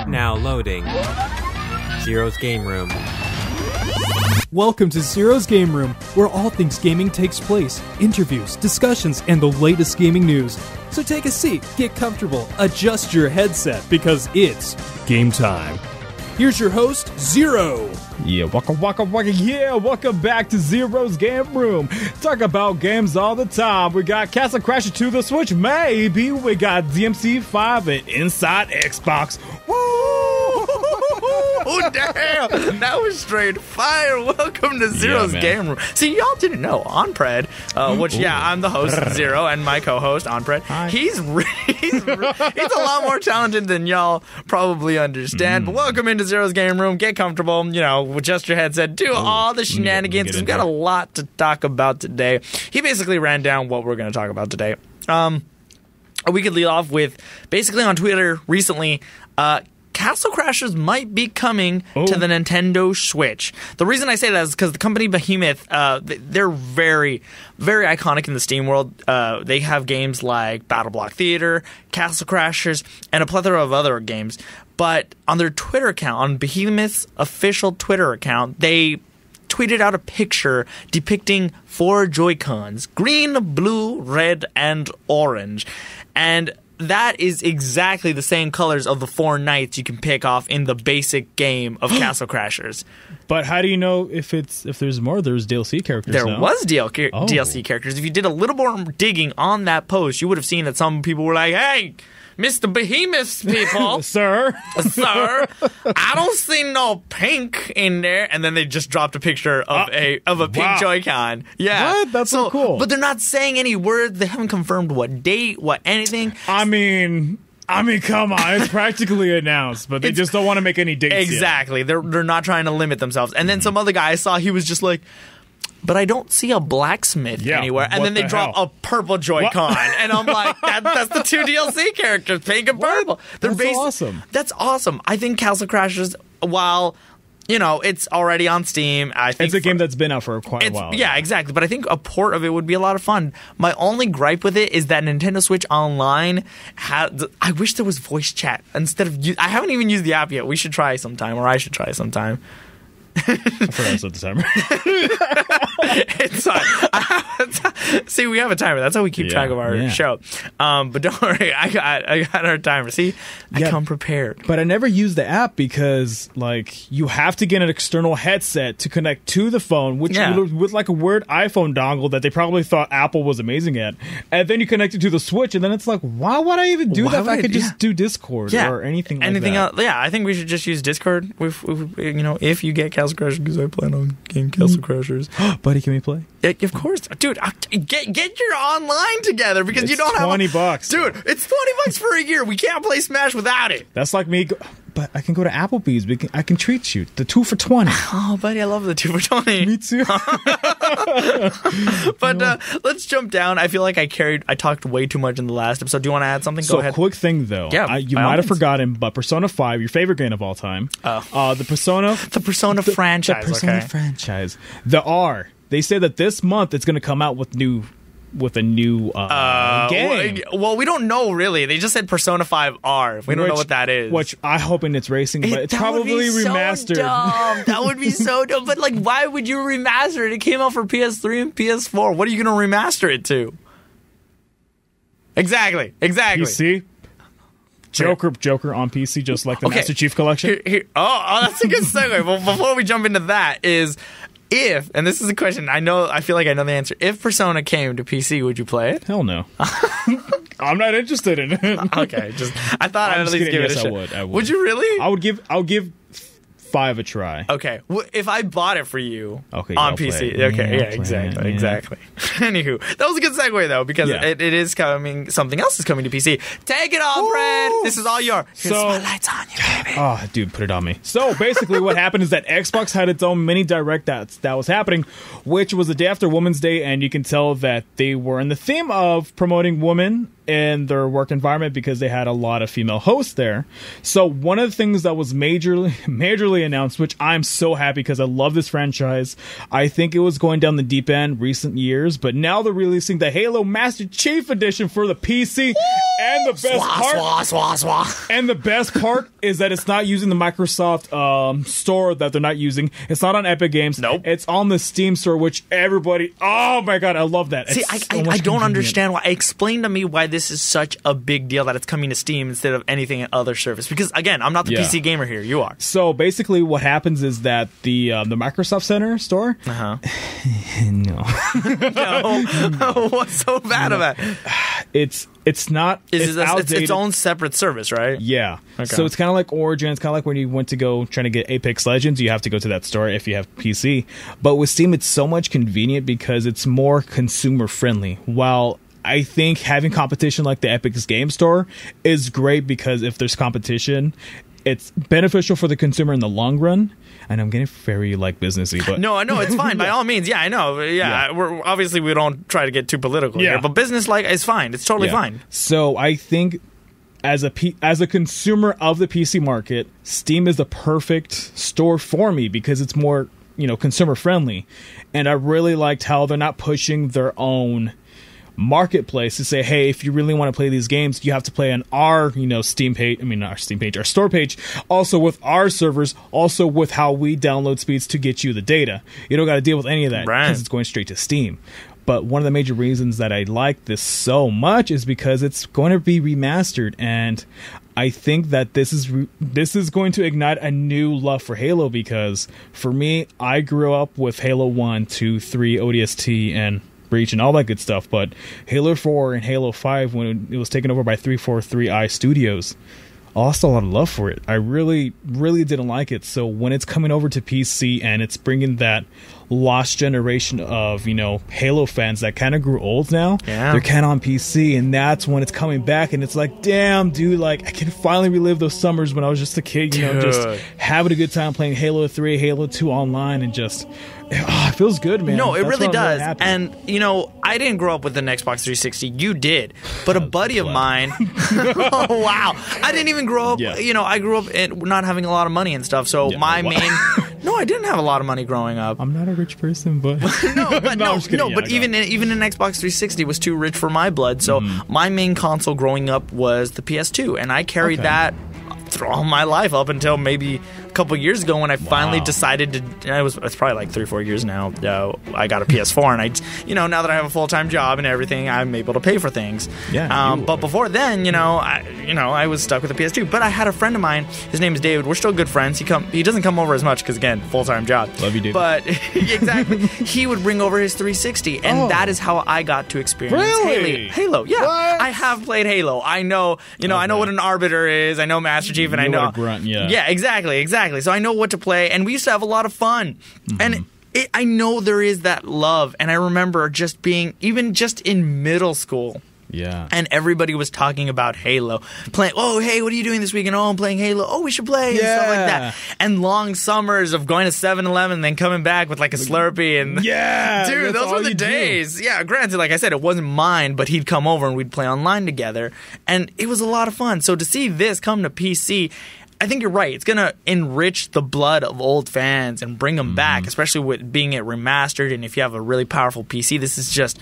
Now loading. Zero's Game Room. Welcome to Zero's Game Room, where all things gaming takes place. Interviews, discussions, and the latest gaming news. So take a seat, get comfortable, adjust your headset, because it's game time. Here's your host, Zero. Yeah, waka waka waka, yeah, welcome back to Zero's Game Room. Talk about games all the time. We got Castle Crasher to the Switch, maybe. We got DMC 5 and Inside Xbox. Woo! Oh, damn! That was straight fire. Welcome to Zero's Game Room. See, y'all didn't know, Onpred, I'm the host, Zero, and my co-host, Onpred. Hi. He's a lot more talented than y'all probably understand. But welcome into Zero's Game Room. Get comfortable, adjust your headset, do all the shenanigans. We've got a lot to talk about today. He basically ran down what we're going to talk about today. We could lead off with, basically on Twitter recently, Castle Crashers might be coming to the Nintendo Switch. The reason I say that is because the company Behemoth, they're very, very iconic in the Steam world. They have games like Battle Block Theater, Castle Crashers, and a plethora of other games. But on their Twitter account, on Behemoth's official Twitter account, they tweeted out a picture depicting 4 Joy-Cons: green, blue, red, and orange. And that is exactly the same colors of the 4 knights you can pick off in the basic game of Castle Crashers. But how do you know if there's more? There's DLC characters. There was DLC characters. If you did a little more digging on that post, you would have seen that some people were like, "Hey, Mr. Behemoth's people, sir, I don't see no pink in there." And then they just dropped a picture of a pink Joy-Con. Yeah, what? That's so cool. But they're not saying any words. They haven't confirmed what date, what anything. I mean, come on, it's practically announced, but they just don't want to make any dates. Exactly, they're not trying to limit themselves. And then some other guy I saw, he was just like, "But I don't see a blacksmith anywhere." And then they drop a purple Joy-Con. And I'm like, that's the 2 DLC characters, pink and purple. That's awesome. That's awesome. I think Castle Crashers, while, it's already on Steam, I think it's a game that's been out for quite a while. Yeah, exactly. But I think a port of it would be a lot of fun. My only gripe with it is that Nintendo Switch Online I wish there was voice chat instead of. I haven't even used the app yet. We should try sometime, or I should try sometime. I forgot I set the timer. It's fine. See, we have a timer. That's how we keep track of our show. But don't worry, I got our timer. See, I come prepared. But I never used the app because, you have to get an external headset to connect to the phone, which with a weird iPhone dongle that they probably thought Apple was amazing at, and then you connect it to the Switch, and then it's like, why would I even do that if I could just do Discord or anything like that? Else? Yeah, I think we should just use Discord. If you get Castle Crashers, because I plan on getting Castle Crashers. Buddy, can we play? Yeah, of course, dude. Get your online together because you don't have $20, dude. It's $20 for a year. We can't play Smash without it. That's like me. But I can go to Applebee's. I can treat you. The 2 for $20. Oh, buddy, I love the 2 for $20. Me too. But let's jump down. I feel like I talked way too much in the last episode. Do you want to add something? Go ahead. Quick thing though. Yeah, you might have forgotten, but Persona 5, your favorite game of all time. The Persona franchise. The Persona franchise. They say that this month it's going to come out with a new game. Well, we don't know really. They just said Persona 5 R. We don't know what that is. Which I hope it's racing, but it's probably remastered. So dumb. That would be so dumb. But why would you remaster it? It came out for PS3 and PS4. What are you going to remaster it to? Exactly. PC. Joker on PC, just like the Master Chief Collection. That's a good segue. Well, before we jump into that is, if, and this is a question, I feel like I know the answer. If Persona came to PC, would you play it? Hell no. I'm not interested in it. Okay, I thought I'd at least give it a shot. I would. Would you really? I would give 5 a try. Okay, if I bought it for you on PC. Exactly. Anywho, that was a good segue though, because it is coming. Something else is coming to PC. Take it on, Brad. This is all yours. So, spotlight's on you, baby. Oh, dude, put it on me. So basically, what happened is that Xbox had its own mini direct that was happening, which was the day after Women's Day, and you can tell that they were in the theme of promoting women in their work environment because they had a lot of female hosts there. So one of the things that was majorly announced, which I'm so happy because I love this franchise. I think it was going down the deep end recent years, but now they're releasing the Halo Master Chief Edition for the PC. And the best part is that it's not using the Microsoft store that they're not using. It's not on Epic Games. Nope. It's on the Steam store, which everybody, oh my god, I love that. See, I don't understand why. Explain to me why this is such a big deal that it's coming to Steam instead of anything at other service. Because again, I'm not the PC gamer here. You are. So basically, what happens is that the Microsoft Center store. No. What's so bad about it? It's not. It's its own separate service, right? Yeah. Okay. So it's kind of like Origin. It's kind of like when you went to go trying to get Apex Legends, you have to go to that store if you have PC. But with Steam, it's so much convenient because it's more consumer friendly. While I think having competition like the Epic Game Store is great because if there's competition, it's beneficial for the consumer in the long run. And I'm getting very businessy, but no, it's fine by all means. Yeah, I know. Yeah, we're obviously we don't try to get too political here, but business is fine. It's totally fine. So I think as a consumer of the PC market, Steam is the perfect store for me because it's more consumer friendly, and I really liked how they're not pushing their own marketplace to say, hey, if you really want to play these games, you have to play on our Steam page. I mean, not our Steam page, our store page, also with our servers, also with how we download speeds to get you the data. You don't got to deal with any of that because it's going straight to Steam. But one of the major reasons that I like this so much is because it's going to be remastered, and I think that this is going to ignite a new love for Halo because for me, I grew up with Halo 1, 2, 3, ODST, and Breach and all that good stuff, but Halo 4 and Halo 5, when it was taken over by 343i Studios, I lost a lot of love for it. I really, really didn't like it. So when it's coming over to PC and it's bringing that lost generation of Halo fans that kind of grew old now, they're kind of on PC, and that's when it's coming back, and it's like, damn, dude, I can finally relive those summers when I was just a kid, just having a good time playing Halo 3, Halo 2 online, and just it feels good, man. No, it That's really does. Really and I didn't grow up with an Xbox 360. You did, but a buddy of mine. Oh wow! I didn't even grow up. Yeah. I grew up not having a lot of money and stuff. So my main. No, I didn't have a lot of money growing up. I'm not a rich person, but even an Xbox 360 was too rich for my blood. So my main console growing up was the PS2, and I carried that through all my life up until maybe a couple years ago when I finally decided to. It's probably 3-4 years now. I got a PS4, and I, now that I have a full-time job and everything, I'm able to pay for things. Yeah. But before then, I was stuck with a PS2. But I had a friend of mine. His name is David. We're still good friends. He doesn't come over as much because again, full-time job. Love you, David. But exactly, he would bring over his 360, and that is how I got to experience Halo. Yeah, what? I have played Halo. I know, I know what an Arbiter is. I know Master Chief, and I know what a grunt. Yeah, exactly. So I know what to play, and we used to have a lot of fun. And I know there is that love, and I remember just being even just in middle school. Yeah. And everybody was talking about Halo. Playing, oh, hey, what are you doing this weekend? Oh, I'm playing Halo. Oh, we should play. And stuff like that. And long summers of going to 7-Eleven and then coming back with a Slurpee. And dude, those were the days. Yeah, granted, like I said, it wasn't mine, but he'd come over and we'd play online together. And it was a lot of fun. So to see this come to PC, I think you're right. It's going to enrich the blood of old fans and bring them back, especially with being it remastered. And if you have a really powerful PC, this is just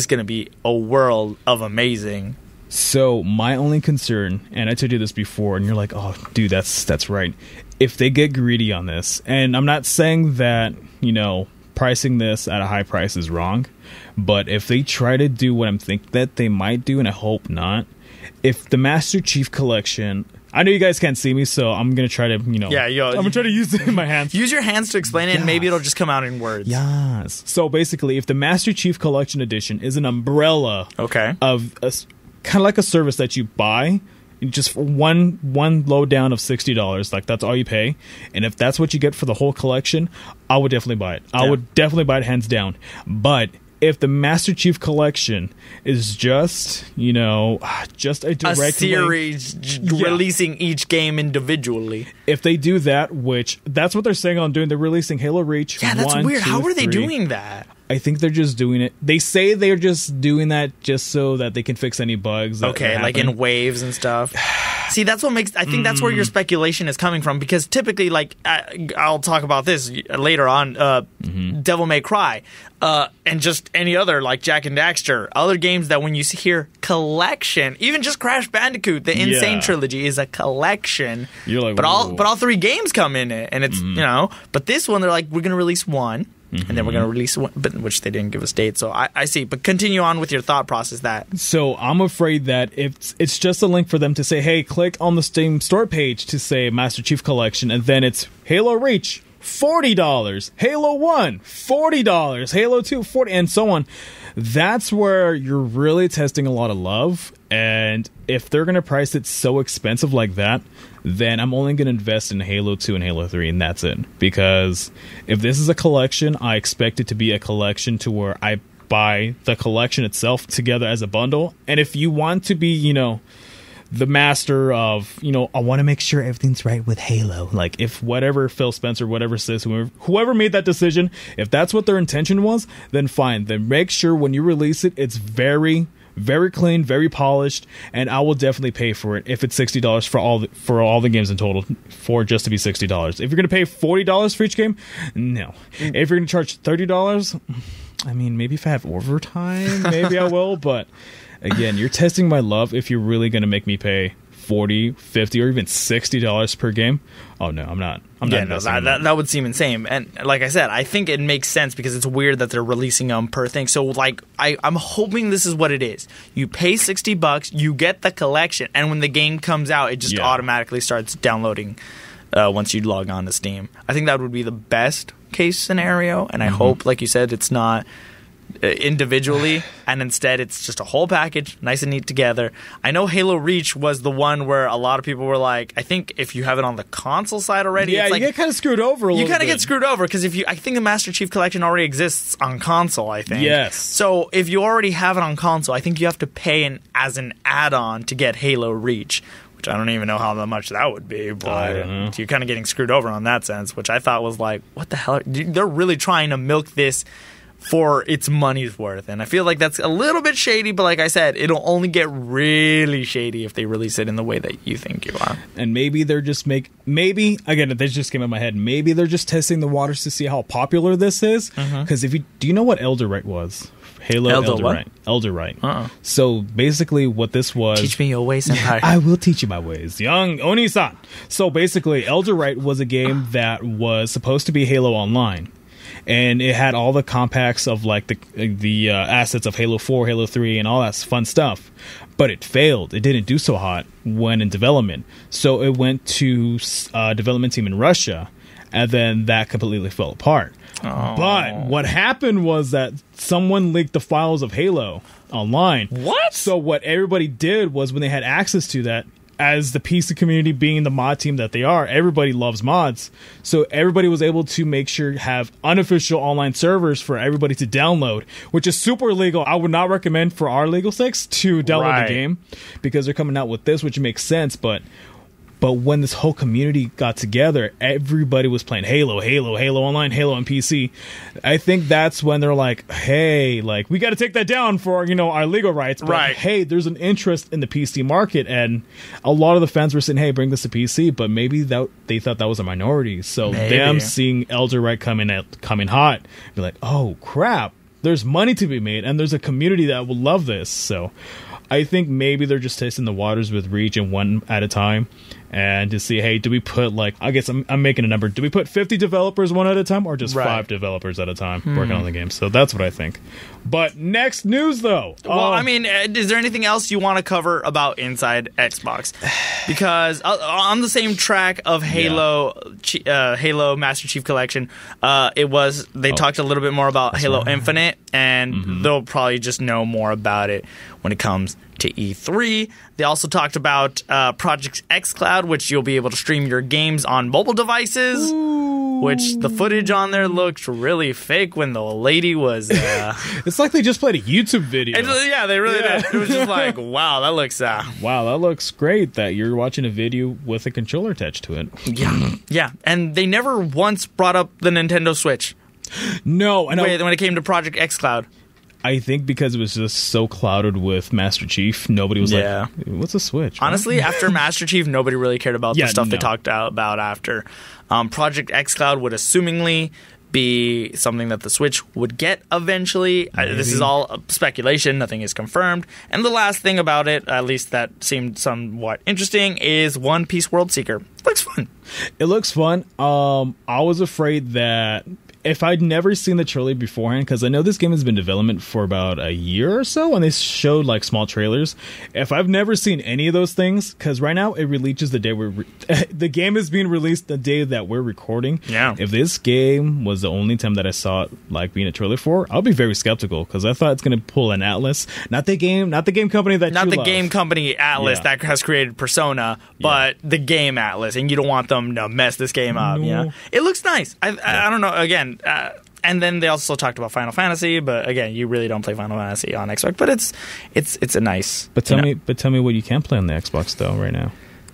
going to be a world of amazing. So my only concern, and I told you this before, and you're like, oh, dude, that's right. If they get greedy on this, and I'm not saying that, pricing this at a high price is wrong, but if they try to do what I'm thinking that they might do, and I hope not, if the Master Chief Collection... I know you guys can't see me, so I'm going to try to, I'm going to try to use it in my hands. Use your hands to explain it, and maybe it'll just come out in words. Yes. So basically, if the Master Chief Collection Edition is an umbrella of kind of like a service that you buy, just for one low down of $60, that's all you pay, and if that's what you get for the whole collection, I would definitely buy it. I would definitely buy it hands down. But if the Master Chief Collection is just a direct series releasing each game individually. If they do that, which that's what they're saying on doing, they're releasing Halo Reach. Yeah, that's 1, weird. 2, How are they 3. doing that? I think they're just doing it. They say they're just doing that just so that they can fix any bugs. Okay, like in waves and stuff. See, that's what makes. I think that's where your speculation is coming from, because typically, like I'll talk about this later on. Devil May Cry, and just any other like Jack and Daxter, other games that when you hear collection, even just Crash Bandicoot, the Insane Trilogy is a collection. You're like, but all 3 games come in it, and it's But this one, they're like, we're gonna release one. And then we're going to release one, but which they didn't give us date. So I see. But continue on with your thought process. So I'm afraid that it's just a link for them to say, hey, click on the Steam store page to say Master Chief Collection, and then it's Halo Reach, $40, Halo 1, $40, Halo 2, $40, and so on. That's where you're really testing a lot of love. And if they're going to price it so expensive like that, then I'm only going to invest in Halo 2 and Halo 3, and that's it. Because if this is a collection, I expect it to be a collection to where I buy the collection itself together as a bundle. And if you want to be, the master of, I want to make sure everything's right with Halo. Like, if whatever Phil Spencer, whatever says, whoever made that decision, if that's what their intention was, then fine. Then make sure when you release it, it's very, very clean, very polished, and I will definitely pay for it if it's $60 for all the games in total, for just to be $60. If you're going to pay $40 for each game, no. If you're going to charge $30, I mean, maybe if I have overtime, maybe I will, but again, you're testing my love if you're really going to make me pay $40, $50, or even $60 per game. Oh no, I'm not. That would seem insane. And like I said, I think it makes sense because it's weird that they're releasing them per thing. So like, I'm hoping this is what it is. You pay $60, you get the collection, and when the game comes out, it just automatically starts downloading once you log on to Steam. I think that would be the best case scenario, and I hope, like you said, it's not individually, and instead it's just a whole package, nice and neat together. I know Halo Reach was the one where a lot of people were like, I think if you have it on the console side already, it's like, you get kind of screwed over a little bit. You kind of get screwed over because I think the Master Chief Collection already exists on console, I think. Yes. So if you already have it on console, I think you have to pay as an add-on to get Halo Reach, which I don't even know how much that would be, but you're kind of getting screwed over on that sense, which I thought was like, what the hell? They're really trying to milk this for its money's worth, and I feel like that's a little bit shady, but like I said, it'll only get really shady if they release it in the way that you think you are. And maybe they're just maybe again, this just came in my head, maybe they're just testing the waters to see how popular this is, because do you know what Elder Right was? Halo Elder Right. So basically what this was, teach me your ways, senpai. I will teach you my ways, young Oni-san. So basically Elder Right was a game that was supposed to be Halo Online, and it had all the compacts of like the assets of Halo 4, Halo 3, and all that fun stuff. But it failed. It didn't do so hot when in development. So it went to a development team in Russia, and then that completely fell apart. Oh. But what happened was that someone leaked the files of Halo Online. What? So what everybody did was, when they had access to that, as the PC community being the mod team that they are, everybody loves mods. So everybody was able to make sure have unofficial online servers for everybody to download, which is super illegal. I would not recommend for our legal sakes to download the game, because they're coming out with this, which makes sense. But when this whole community got together, everybody was playing Halo Online, Halo on PC. I think that's when they're like, hey, like, we got to take that down for, our legal rights. But hey, there's an interest in the PC market, and a lot of the fans were saying, hey, bring this to PC, but maybe they thought that was a minority. So them seeing Elder Right coming hot, be like, oh crap, there's money to be made, and there's a community that will love this. So I think maybe they're just testing the waters with Reach and one at a time, and to see, hey, do we put, like, I guess I'm making a number, do we put 50 developers one at a time, or just 5 developers at a time working on the game? So that's what I think. But next news, though. Well, I mean, is there anything else you want to cover about Inside Xbox? Because on the same track of Halo Master Chief Collection, they talked a little bit more about Halo Infinite, and they'll probably just know more about it when it comes to E3. They also talked about Project xCloud, which you'll be able to stream your games on mobile devices. Ooh. Which the footage on there looked really fake when the lady was... it's like they just played a YouTube video. Yeah, they really did. It was just like, wow, that looks... Wow, that looks great that you're watching a video with a controller attached to it. Yeah, and they never once brought up the Nintendo Switch. No, and when it came to Project xCloud. I think because it was just so clouded with Master Chief, nobody was like, what's a Switch? Honestly, after Master Chief, nobody really cared about the stuff they talked about after. Project xCloud would assumingly be something that the Switch would get eventually. This is all speculation. Nothing is confirmed. And the last thing about it, at least that seemed somewhat interesting, is One Piece World Seeker. Looks fun. It looks fun. I was afraid that if I'd never seen the trailer beforehand, because I know this game has been in development for about a year or so, and they showed like small trailers. If I've never seen any of those things, because right now it releases the day the game is being released the day that we're recording. Yeah. If this game was the only time that I saw it like being a trailer for, I'll be very skeptical because I thought it's going to pull an Atlas, not the game company that not you the love. game company Atlas that has created Persona, but the game Atlas, and you don't want them to mess this game up. No. You know, it looks nice. I don't know. Again. And then they also talked about Final Fantasy, but again, you really don't play Final Fantasy on Xbox. But it's a nice. But tell me what you can play on the Xbox though right now.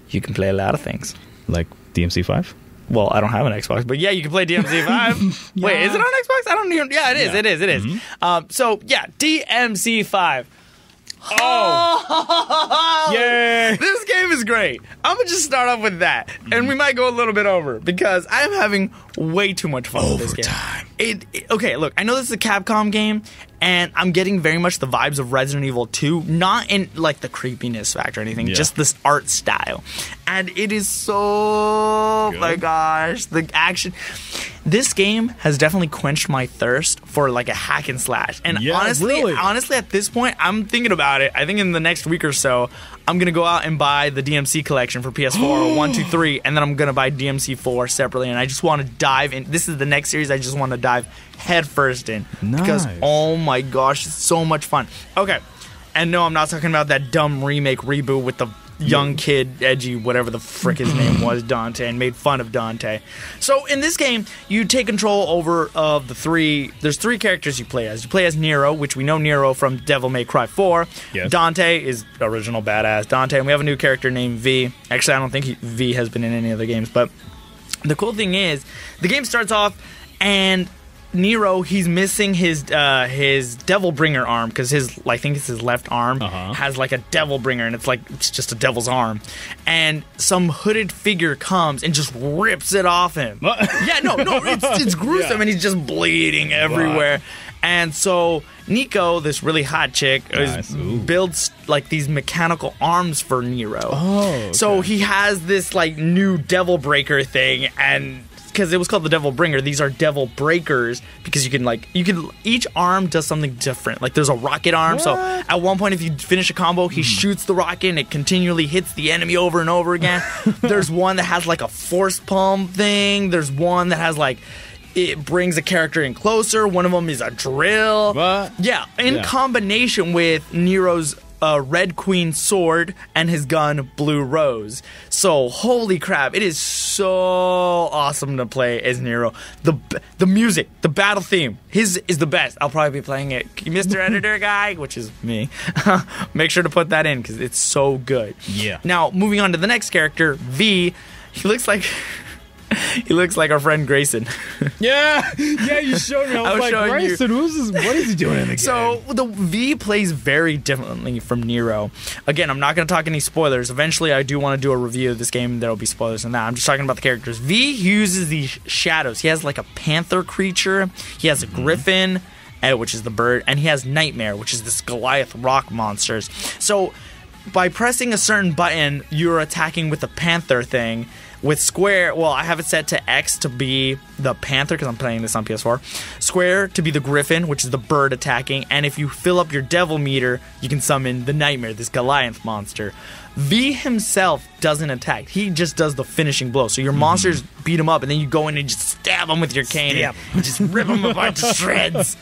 You can play a lot of things, like DMC 5. Well, I don't have an Xbox, but yeah, you can play DMC 5. Wait, is it on Xbox? I don't even. Yeah, it is. Yeah. It is. It is. Mm-hmm. So yeah, DMC 5. Oh! Yay! This game is great. I'm gonna just start off with that, and we might go a little bit over because I'm having way too much fun with this game. Okay, look, I know this is a Capcom game, and I'm getting very much the vibes of Resident Evil 2, not in like the creepiness factor or anything, just this art style, and it is so my gosh, the action. This game has definitely quenched my thirst for like a hack and slash, and honestly, at this point, I'm thinking about it. I think in the next week or so, I'm gonna go out and buy the DMC collection for PS4 1, 2, 3, and then I'm gonna buy DMC 4 separately. And I just want to dive in. This is the next series I just want to dive headfirst in because oh my gosh, it's so much fun. Okay, and no, I'm not talking about that dumb remake reboot with the young kid, edgy, whatever the frick his name was, Dante, and made fun of Dante. So in this game, you take control over of there's three characters you play as. You play as Nero, which we know Nero from Devil May Cry 4. Yes. Dante is original badass Dante, and we have a new character named V. Actually, I don't think V has been in any of the games, but the cool thing is, the game starts off, and Nero, he's missing his devil bringer arm because I think it's his left arm has like a devil bringer, and it's just a devil's arm, and some hooded figure comes and just rips it off him. It's gruesome, and he's just bleeding everywhere. And so Nico, this really hot chick, builds like these mechanical arms for Nero. So he has this like new devil breaker thing, and because it was called the Devil Bringer, these are Devil Breakers because you can each arm does something different. Like there's a rocket arm, so at one point if you finish a combo, he shoots the rocket and it continually hits the enemy over and over again. There's one that has like a force pump thing. There's one that has like it brings a character in closer. One of them is a drill. In combination with Nero's Red Queen sword and his gun Blue Rose. So holy crap, it is so awesome to play as Nero. The music, the battle theme, his is the best. I'll probably be playing it, Mr. Editor guy, which is me. Make sure to put that in because it's so good. Yeah. Now moving on to the next character, V. He looks like our friend Grayson. Yeah, you showed me. I was like, Grayson, who's this? What is he doing in the game? So the V plays very differently from Nero. Again, I'm not going to talk any spoilers. Eventually, I do want to do a review of this game. There will be spoilers in that. I'm just talking about the characters. V uses these shadows. He has like a panther creature. He has a griffin, which is the bird, and he has Nightmare, which is this Goliath rock monsters. So by pressing a certain button, you're attacking with the panther thing. With square, well, I have it set to X to be the panther because I'm playing this on PS4. Square to be the griffin, which is the bird attacking. And if you fill up your devil meter, you can summon the Nightmare, this Goliath monster. V himself doesn't attack. He just does the finishing blow. So your monsters beat him up, and then you go in and just stab him with your cane and just rip him apart to shreds.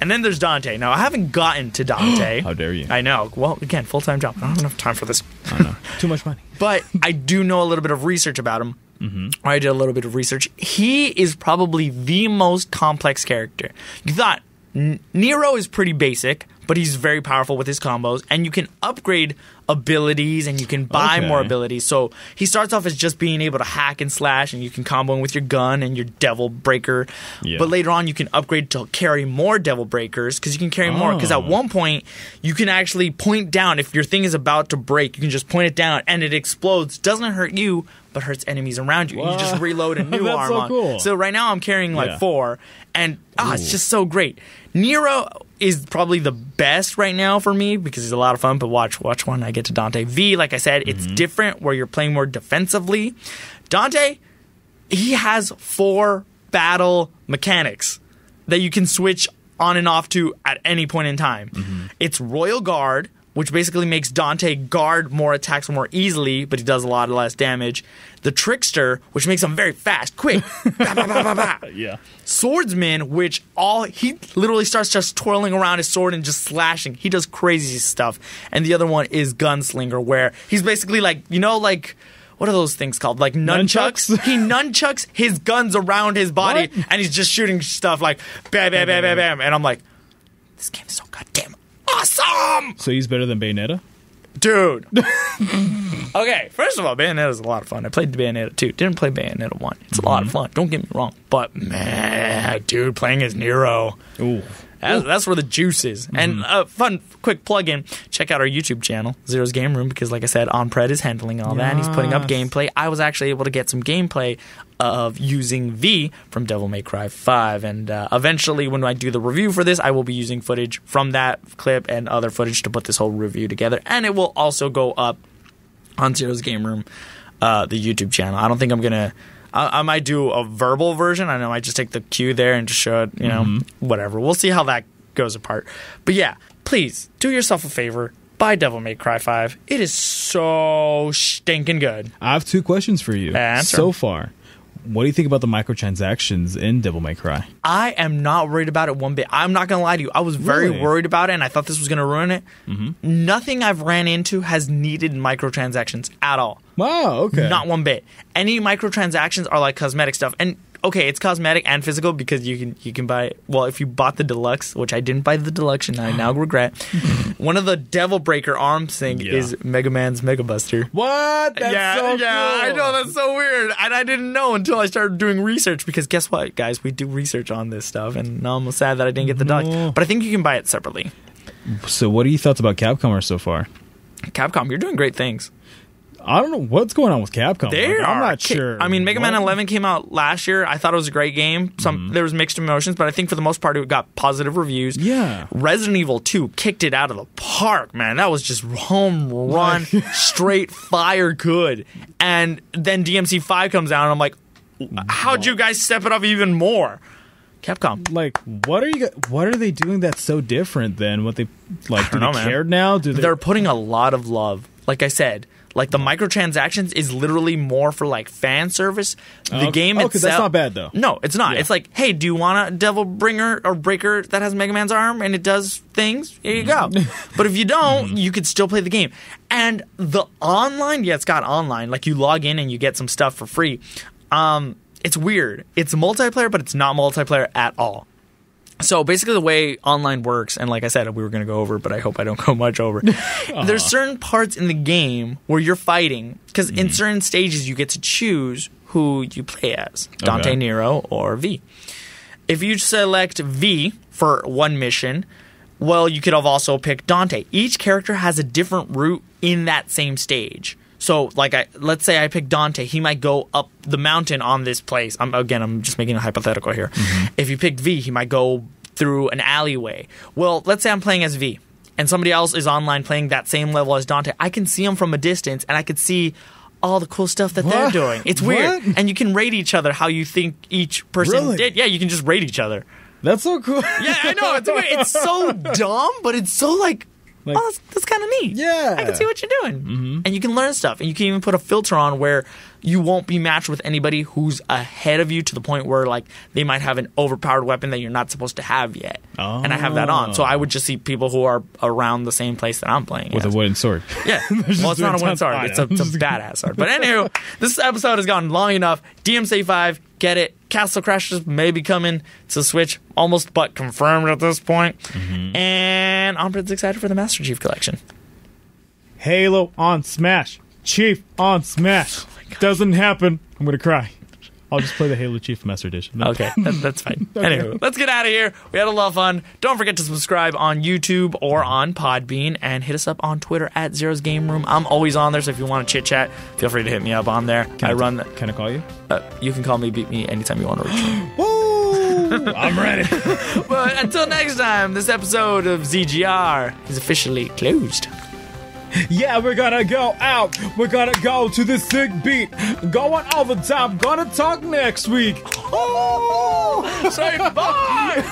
And then there's Dante. Now, I haven't gotten to Dante. How dare you? I know. Well, again, full-time job. I don't have enough time for this. I know. Too much money. But I do know a little bit of research about him. I did a little bit of research. He is probably the most complex character. You thought Nero is pretty basic. but he's very powerful with his combos, and you can upgrade abilities and you can buy more abilities. So he starts off as just being able to hack and slash, and you can combo him with your gun and your devil breaker. Yeah. But later on, you can upgrade to carry more devil breakers because you can carry more. Because at one point, you can actually point down. If your thing is about to break, you can just point it down and it explodes. Doesn't hurt you, but hurts enemies around you. You just reload a new arm on. Cool. So right now I'm carrying like 4, and it's just so great. Nero is probably the best right now for me because he's a lot of fun, but watch when I get to Dante. V, like I said, it's different where you're playing more defensively. Dante, he has 4 battle mechanics that you can switch on and off to at any point in time. It's Royal Guard, which basically makes Dante guard more attacks more easily, but he does a lot less damage. The Trickster, which makes him very fast, quick. Bah, bah, bah, bah, bah. Yeah. Swordsman, which he literally starts just twirling around his sword and just slashing. He does crazy stuff. And the other one is Gunslinger, where he's basically like, what are those things called? Like nunchucks? He nunchucks his guns around his body, and he's just shooting stuff like bam, bam, bam, bam, bam. And I'm like, this game is so goddamn awesome! So he's better than Bayonetta? Dude. Okay, first of all, Bayonetta is a lot of fun. I played Bayonetta 2. Didn't play Bayonetta 1. It's a lot of fun. Don't get me wrong. But, man, dude, playing as Nero. Ooh. That's where the juice is. And fun, quick plug-in. Check out our YouTube channel, Zero's Game Room, because like I said, OnPred is handling all that, and he's putting up gameplay. I was actually able to get some gameplay of using V from Devil May Cry 5. And eventually, when I do the review for this, I will be using footage from that clip and other footage to put this whole review together. And it will also go up on Zero's Game Room, the YouTube channel. I don't think I'm going to... I might do a verbal version. I know I might just take the cue there and just show it, whatever. We'll see how that goes apart. But yeah, please do yourself a favor. Buy Devil May Cry 5. It is so stinking good. I have 2 questions for you. So far. What do you think about the microtransactions in Devil May Cry? I am not worried about it one bit. I'm not going to lie to you. I was very worried about it, and I thought this was going to ruin it. Nothing I've ran into has needed microtransactions at all. Wow, okay. Not one bit. Any microtransactions are like cosmetic stuff. And okay, it's cosmetic and physical because you can buy... Well, if you bought the deluxe, which I didn't buy the deluxe and I now regret, one of the Devil Breaker arms thing is Mega Man's Mega Buster. What? That's so cool. I know, that's so weird. And I didn't know until I started doing research because guess what, guys? We do research on this stuff, and now I'm sad that I didn't get the deluxe. But I think you can buy it separately. So what are your thoughts about Capcom so far? Capcom, you're doing great things. I don't know what's going on with Capcom. I'm not sure. I mean, Mega Man 11 came out last year. I thought it was a great game. There was mixed emotions, but I think for the most part it got positive reviews. Yeah. Resident Evil 2 kicked it out of the park, man. That was just home run, straight fire good. And then DMC 5 comes out, and I'm like, how'd you guys step it up even more? Capcom. Like, what are they doing that's so different than what they like? Do they care now? They're putting a lot of love. Like I said, like the microtransactions is literally more for like fan service. The game itself. That's not bad though. No, it's not. Yeah. It's like, hey, do you want a Devil Bringer or Breaker that has Mega Man's arm and it does things? Here you go. But if you don't, you could still play the game. And the online, it's got online. Like you log in and you get some stuff for free. It's weird. It's multiplayer, but it's not multiplayer at all. So basically the way online works, and like I said, we were going to go over, but I hope I don't go much over. There's certain parts in the game where you're fighting, because in certain stages you get to choose who you play as, Dante, Nero, or V. If you select V for one mission, well, you could have also picked Dante. Each character has a different route in that same stage. So, like, let's say I pick Dante. He might go up the mountain on this place. I'm just making a hypothetical here. If you picked V, he might go through an alleyway. Well, let's say I'm playing as V, and somebody else is online playing that same level as Dante. I can see them from a distance, and I could see all the cool stuff that they're doing. It's weird. And you can rate each other how you think each person did. Yeah, you can just rate each other. That's so cool. Yeah, I know. It's weird. It's so dumb, but it's so like that's kind of neat. Yeah. I can see what you're doing. And you can learn stuff. And you can even put a filter on where you won't be matched with anybody who's ahead of you to the point where like they might have an overpowered weapon that you're not supposed to have yet. And I have that on. So I would just see people who are around the same place that I'm playing with a wooden sword. Yeah. Well, it's not a wooden sword. It's a badass sword. But anywho, this episode has gone long enough. DMC 5, get it. Castle Crashers may be coming to Switch, almost but confirmed at this point. And I'm pretty excited for the Master Chief Collection. Halo on Smash. Chief on Smash. Doesn't happen. I'm going to cry. I'll just play the Halo Chief Master Edition. No. Okay, that's fine. Anyway, let's get out of here. We had a lot of fun. Don't forget to subscribe on YouTube or on Podbean, and hit us up on Twitter at Zero's Game Room. I'm always on there, so if you want to chit chat, feel free to hit me up on there. Can I call you? You can call me, beat me anytime you want to reach me. Woo! I'm ready. But until next time, this episode of ZGR is officially closed. Yeah, we're gonna go out. We're gonna go to the sick beat. Going all the time. Gonna talk next week. Say bye.